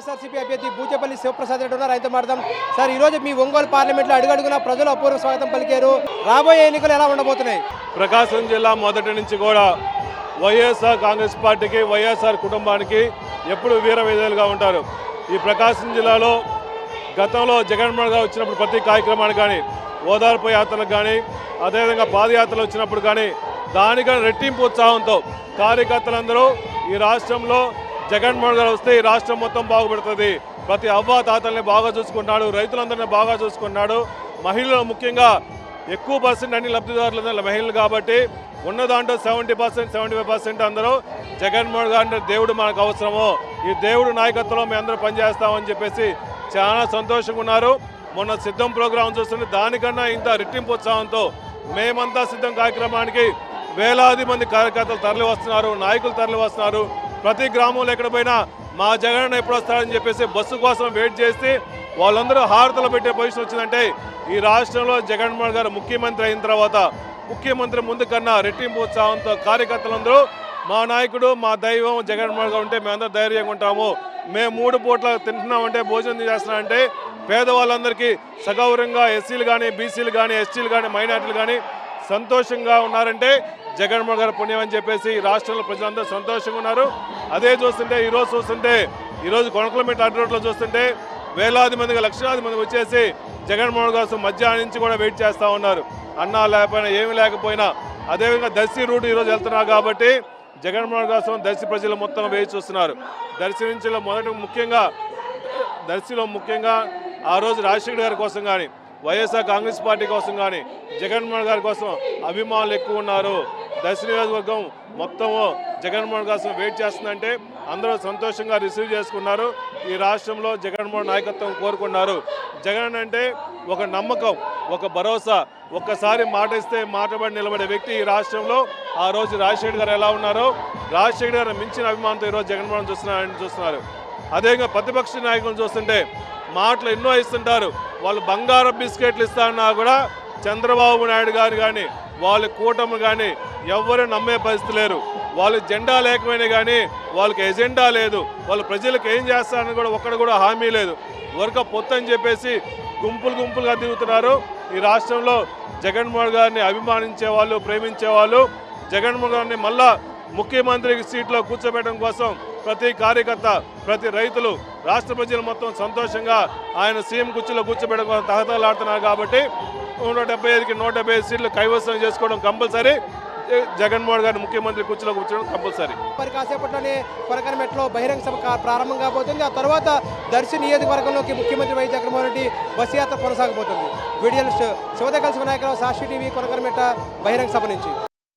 వైఎస్ఆర్సీపీ అభ్యర్థి బూచేపల్లి శివప్రసాద్ రెడ్డి ఉన్నారు. ఆయనతో మాట్లాడదాం. సార్, ఈరోజు మీ ఒంగోలు పార్లమెంట్లో అడుగడుగునా ప్రజలు అపూర్వ స్వాగతం పలికారు. రాబోయే ఎన్నికలు ఎలా ఉండబోతున్నాయి? ప్రకాశం జిల్లా మొదటి నుంచి కూడా వైఎస్ఆర్ కాంగ్రెస్ పార్టీకి, వైఎస్ఆర్ కుటుంబానికి ఎప్పుడు వీర విధేయులుగా ఉంటారు. ఈ ప్రకాశం జిల్లాలో గతంలో జగన్మోహన్ గారు వచ్చినప్పుడు ప్రతి కార్యక్రమానికి కానీ, ఓదార్పు యాత్రలకు కానీ, అదేవిధంగా పాదయాత్రలు వచ్చినప్పుడు కానీ దానికన్నా రెట్టింపు ఉత్సాహంతో కార్యకర్తలందరూ ఈ రాష్ట్రంలో జగన్మోహన్ గారు వస్తే ఈ రాష్ట్రం మొత్తం బాగుపడుతుంది, ప్రతి అవ్వ తాతల్ని బాగా చూసుకున్నాడు, రైతులందరినీ బాగా చూసుకున్నాడు, మహిళలు ముఖ్యంగా ఎక్కువ పర్సెంట్ అన్ని లబ్ధిదారులు మహిళలు కాబట్టి ఉన్న దాంట్లో 70%, 75% అందరూ జగన్మోహన్ గారి దేవుడు మనకు అవసరము, ఈ దేవుడు నాయకత్వంలో మేము అందరూ పనిచేస్తామని చెప్పేసి చాలా సంతోషంగా ఉన్నారు. మొన్న సిద్ధం ప్రోగ్రాం చూస్తుంటే దానికన్నా ఇంత రెట్టింపు ఉత్సాహంతో మేమంతా సిద్ధం కార్యక్రమానికి వేలాది మంది కార్యకర్తలు తరలి వస్తున్నారు, నాయకులు తరలి వస్తున్నారు. ప్రతి గ్రామంలో ఎక్కడ పోయినా మా జగన్ ఎప్పుడు వస్తారని చెప్పేసి బస్సు కోసం వెయిట్ చేసి వాళ్ళందరూ హారతలు పెట్టే పొజిషన్ వచ్చిందంటే ఈ రాష్ట్రంలో జగన్మోహన్ గారు ముఖ్యమంత్రి అయిన తర్వాత ముఖ్యమంత్రి ముందు కన్నా రెట్టింపు ఉత్సాహంతో కార్యకర్తలందరూ మా నాయకుడు, మా దైవం జగన్మోహన్ గారు ఉంటే మేమందరూ ధైర్యంగా ఉంటాము, మేము 3 పూట్ల తింటున్నామంటే, భోజనం చేస్తున్నామంటే పేదవాళ్ళందరికీ సగౌరవంగా ఎస్సీలు కానీ, బీసీలు కానీ, ఎస్టీలు కానీ, మైనార్టీలు కానీ సంతోషంగా ఉన్నారంటే జగన్మోహన్ గారు పుణ్యం అని చెప్పేసి రాష్ట్రంలో ప్రజలందరూ సంతోషంగా ఉన్నారు. అదే చూస్తుంటే ఈరోజు కొనకలమెట్ల అడ్డు రోడ్లో చూస్తుంటే వేలాది మందిగా, లక్షలాది మంది వచ్చేసి జగన్మోహన్ గారు మధ్యాహ్నం నుంచి కూడా వెయిట్ చేస్తూ ఉన్నారు. అన్నా లేకపోయినా ఏమి లేకపోయినా అదేవిధంగా దర్శి రూట్ ఈరోజు వెళ్తున్నారు కాబట్టి జగన్మోహన్ గారు దర్శి ప్రజలు మొత్తం వేచి చూస్తున్నారు. దర్శిలో ముఖ్యంగా ఆ రోజు రాజశేఖర్ గారి కోసం కానీ, వైఎస్ఆర్ కాంగ్రెస్ పార్టీ కోసం కానీ, జగన్మోహన్ గారి కోసం అభిమానులు ఎక్కువ ఉన్నారు. దర్శి నియోజకవర్గం మొత్తము జగన్మోహన్ కోసం వెయిట్ చేస్తుందంటే అందరూ సంతోషంగా రిసీవ్ చేసుకున్నారు. ఈ రాష్ట్రంలో జగన్మోహన్ నాయకత్వం కోరుకున్నారు. జగన్ అంటే ఒక నమ్మకం, ఒక భరోసా, ఒక్కసారి మాట ఇస్తే మాటబడి నిలబడే వ్యక్తి ఈ రాష్ట్రంలో. ఆ రోజు రాజశేఖర్ గారు ఎలా ఉన్నారో రాజశేఖర్ గారు మించిన అభిమానంతో ఈరోజు జగన్మోహన్ చూస్తున్నారు. అదేవిధంగా ప్రతిపక్ష నాయకులను చూస్తుంటే మాటలు ఎన్నో ఇస్తుంటారు. వాళ్ళు బంగారం బిస్కెట్లు ఇస్తారన్నా కూడా చంద్రబాబు నాయుడు గారు కానీ, వాళ్ళ కూటమి కానీ ఎవరు నమ్మే పరిస్థితి లేరు. వాళ్ళు జెండా లేకపోయినా కానీ వాళ్ళకి ఎజెండా లేదు, వాళ్ళు ప్రజలకు ఏం చేస్తారని కూడా ఒక్కడ కూడా హామీ లేదు. వర్క పొత్తు అని చెప్పేసి గుంపులుగా తిరుగుతున్నారు. ఈ రాష్ట్రంలో జగన్మోహన్ గారిని అభిమానించే వాళ్ళు, ప్రేమించే వాళ్ళు జగన్మోహన్ గారిని మళ్ళా ముఖ్యమంత్రి సీట్లో కూర్చోబెట్టడం కోసం ప్రతి కార్యకర్త, ప్రతి రైతులు, రాష్ట్ర ప్రజలు మొత్తం సంతోషంగా ఆయన సీఎం కుర్చీలో కూర్చోబెట్టడం కోసం తహతలాడుతున్నారు. కాబట్టి 175కి 175 సీట్లు కైవసం చేసుకోవడం కంపల్సరీ. జగన్మోహన్ గారిని ముఖ్యమంత్రి కుర్చీలో కూర్చోవడం కంపల్సరీ. మరి కాసేపట్లోనే కొనకలమెట్లో బహిరంగ సభ ప్రారంభం కాబోతుంది. ఆ తర్వాత దర్శి నియోజకవర్గంలోకి ముఖ్యమంత్రి వైఎస్ జగన్మోహన్ రెడ్డి బస్సు యాత్ర కొనసాగబోతుంది. వీడియోలు శివద కలిసి వినాయకరావు, సాక్షి టీవీ, కొనకలమెట్ట బహిరంగ సభ నుంచి.